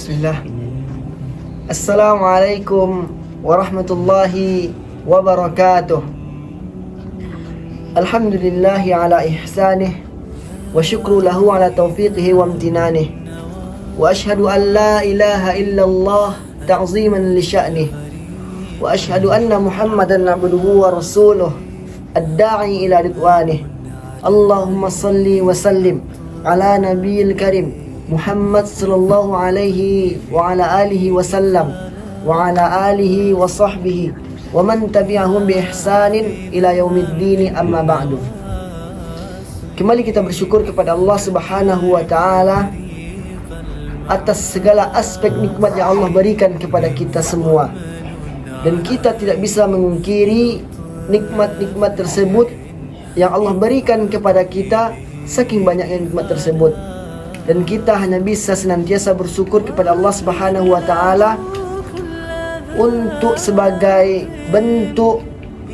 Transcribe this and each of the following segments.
Bismillah. Assalamualaikum warahmatullahi wabarakatuh. Alhamdulillahi ala ihsanih wa syukru lahu ala taufiqihi wa amtinanih. Wa ashhadu an la ilaha illallah ta'ziman li sya'nih. Wa ashhadu anna Muhammadan abduhu wa rasuluh ad-da'i ila ridwanih. Allahumma salli wa sallim ala nabiyil karim Muhammad sallallahu alaihi wa ala alihi wa sallam wa ala alihi wa sahbihi wa man tabi'ahum bi ihsanin ila yaumiddin, amma ba'du. Kembali kita bersyukur kepada Allah Subhanahu wa taala atas segala aspek nikmat yang Allah berikan kepada kita semua. Dan kita tidak bisa mengungkiri nikmat-nikmat tersebut yang Allah berikan kepada kita, saking banyaknya nikmat tersebut. Dan kita hanya bisa senantiasa bersyukur kepada Allah Subhanahu wa taala untuk sebagai bentuk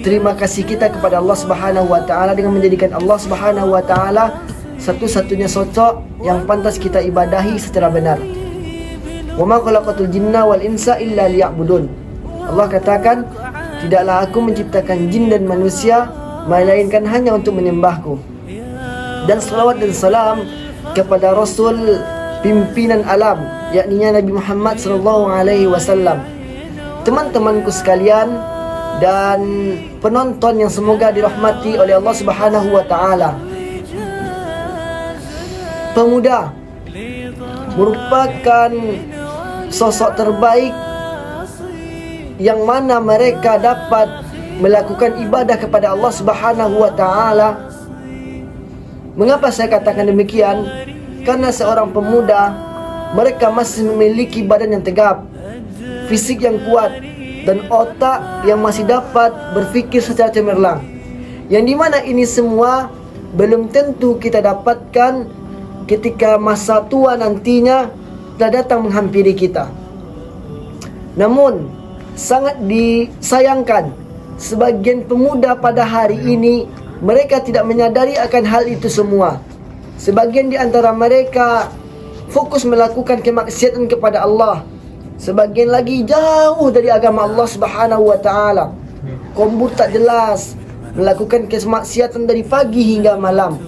terima kasih kita kepada Allah Subhanahu wa taala dengan menjadikan Allah Subhanahu wa taala satu-satunya sosok yang pantas kita ibadahi secara benar. Wa ma khalaqatul jinna wal insa illa liya'budun. Allah katakan, tidaklah aku menciptakan jin dan manusia melainkan hanya untuk menyembahku. Dan salawat dan salam kepada Rasul pimpinan alam, yakni Nabi Muhammad sallallahu alaihi wasallam. Teman-temanku sekalian dan penonton yang semoga dirahmati oleh Allah Subhanahu wa taala. Pemuda merupakan sosok terbaik yang mana mereka dapat melakukan ibadah kepada Allah Subhanahu wa taala. Mengapa saya katakan demikian? Karena seorang pemuda, mereka masih memiliki badan yang tegap, fisik yang kuat, dan otak yang masih dapat berfikir secara cemerlang. Yang dimana ini semua belum tentu kita dapatkan ketika masa tua nantinya telah datang menghampiri kita. Namun, sangat disayangkan, sebagian pemuda pada hari ini mereka tidak menyadari akan hal itu semua. Sebagian di antara mereka fokus melakukan kemaksiatan kepada Allah. Sebagian lagi jauh dari agama Allah Subhanahu wa taala. Kombur tak jelas, melakukan kemaksiatan dari pagi hingga malam.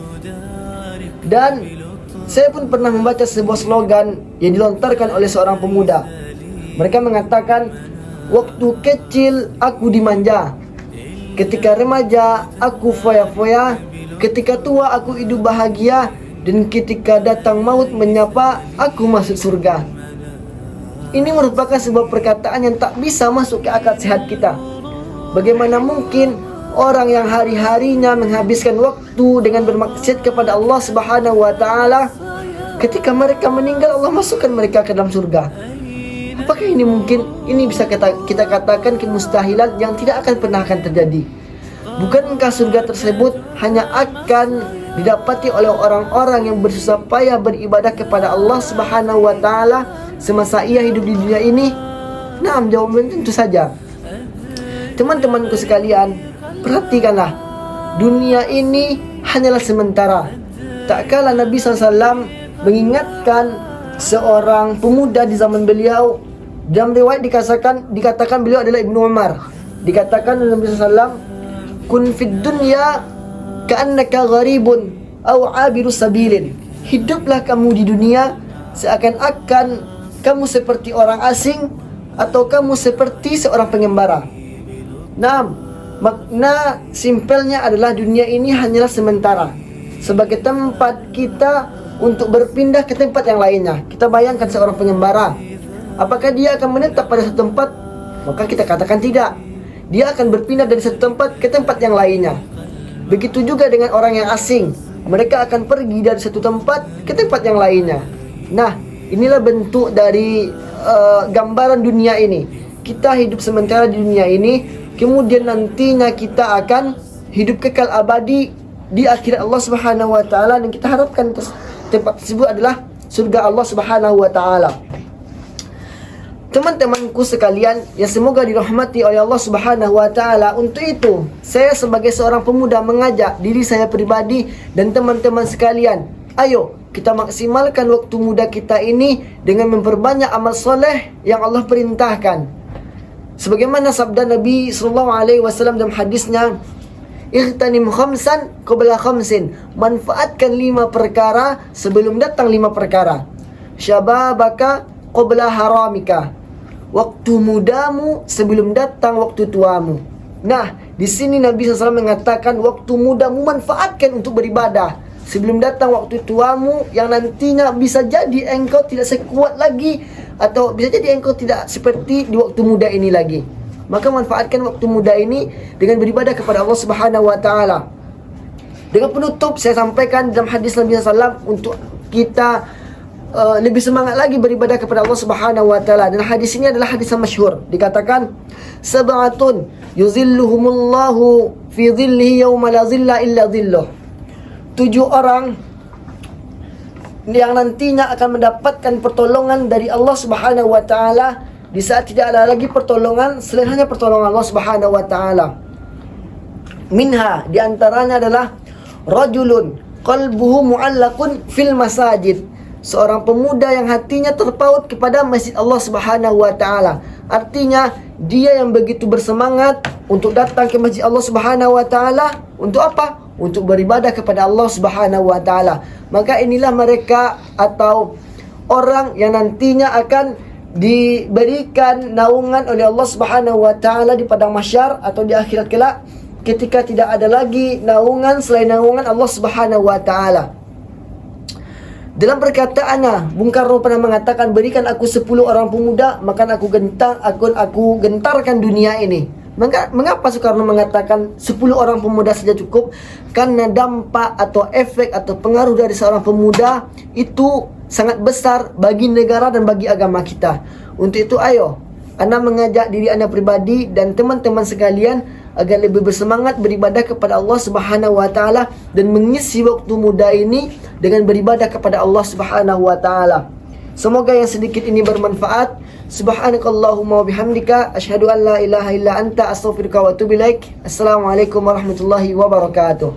Dan saya pun pernah membaca sebuah slogan yang dilontarkan oleh seorang pemuda. Mereka mengatakan, waktu kecil aku dimanja, ketika remaja aku foya-foya, ketika tua aku hidup bahagia, dan ketika datang maut menyapa aku masuk surga. Ini merupakan sebuah perkataan yang tak bisa masuk ke akal sehat kita. Bagaimana mungkin orang yang hari-harinya menghabiskan waktu dengan bermaksiat kepada Allah Subhanahu wa taala, ketika mereka meninggal Allah masukkan mereka ke dalam surga? Apakah ini mungkin? Ini bisa kita katakan kemustahilan yang tidak akan pernah akan terjadi. Bukankah surga tersebut hanya akan didapati oleh orang-orang yang bersusah payah beribadah kepada Allah Subhanahu wa taala semasa ia hidup di dunia ini? Nah, jawabannya tentu saja. Teman-temanku sekalian, perhatikanlah, dunia ini hanyalah sementara. Tak kala Nabi SAW mengingatkan seorang pemuda di zaman beliau. Dalam riwayat dikatakan beliau adalah Ibnu Umar. Dikatakan oleh Nabi SAW, kun fid dunya ka'annaka gharibun aw 'abiru sabilin. Hiduplah kamu di dunia seakan-akan kamu seperti orang asing atau kamu seperti seorang pengembara. Nah, makna simpelnya adalah dunia ini hanyalah sementara, sebagai tempat kita untuk berpindah ke tempat yang lainnya. Kita bayangkan seorang pengembara, apakah dia akan menetap pada satu tempat? Maka kita katakan tidak. Dia akan berpindah dari satu tempat ke tempat yang lainnya. Begitu juga dengan orang yang asing. Mereka akan pergi dari satu tempat ke tempat yang lainnya. Nah, inilah bentuk dari gambaran dunia ini. Kita hidup sementara di dunia ini, kemudian nantinya kita akan hidup kekal abadi di akhirat Allah Subhanahu wa taala, dan kita harapkan tempat tersebut adalah surga Allah Subhanahu wa taala. Teman-temanku sekalian yang semoga dirahmati oleh Allah Subhanahu wa taala, untuk itu saya sebagai seorang pemuda mengajak diri saya pribadi dan teman-teman sekalian, ayo kita maksimalkan waktu muda kita ini dengan memperbanyak amal soleh yang Allah perintahkan. Sebagaimana sabda Nabi SAW dalam hadisnya, "Ightanim khamsan qabla khamsin." Manfaatkan 5 perkara sebelum datang 5 perkara. Syababaka qabla haramika. Waktu mudamu sebelum datang waktu tuamu. Nah, di sini Nabi SAW mengatakan waktu mudamu manfaatkan untuk beribadah sebelum datang waktu tuamu yang nantinya bisa jadi engkau tidak sekuat lagi, atau bisa jadi engkau tidak seperti di waktu muda ini lagi. Maka manfaatkan waktu muda ini dengan beribadah kepada Allah Subhanahu wa taala. Dengan penutup, saya sampaikan dalam hadis Nabi SAW untuk kita lebih semangat lagi beribadah kepada Allah Subhanahu wa taala. Dan hadis ini adalah hadis yang masyhur. Dikatakan, "Sab'atun yuzilluhumullahu fi dhillihi yawma la dhilla illa dhilluh." 7 orang yang nantinya akan mendapatkan pertolongan dari Allah Subhanahu wa taala di saat tidak ada lagi pertolongan selain hanya pertolongan Allah Subhanahu wa taala. Minha, di antaranya adalah rajulun qalbuhu mu'allaqun fil masajid. Seorang pemuda yang hatinya terpaut kepada masjid Allah Subhanahu wa taala. Artinya dia yang begitu bersemangat untuk datang ke masjid Allah Subhanahu wa taala. Untuk apa? Untuk beribadah kepada Allah Subhanahu wa taala. Maka inilah mereka atau orang yang nantinya akan diberikan naungan oleh Allah Subhanahu wa taala di padang mahsyar atau di akhirat kelak, ketika tidak ada lagi naungan selain naungan Allah Subhanahu wa taala. Dalam perkataannya, Bung Karno pernah mengatakan, "Berikan aku 10 orang pemuda, maka aku gentarkan dunia ini." Mengapa Soekarno mengatakan 10 orang pemuda saja cukup? Karena dampak atau efek atau pengaruh dari seorang pemuda itu sangat besar bagi negara dan bagi agama kita. Untuk itu ayo, Anda mengajak diri Anda pribadi dan teman-teman sekalian agar lebih bersemangat beribadah kepada Allah Subhanahu wa taala dan mengisi waktu muda ini dengan beribadah kepada Allah Subhanahu wa taala. Semoga yang sedikit ini bermanfaat. Subhanakallahumma wa bihamdika asyhadu an la ilaha illa anta astaghfiruka wa atubu ilaik. Assalamualaikum warahmatullahi wabarakatuh.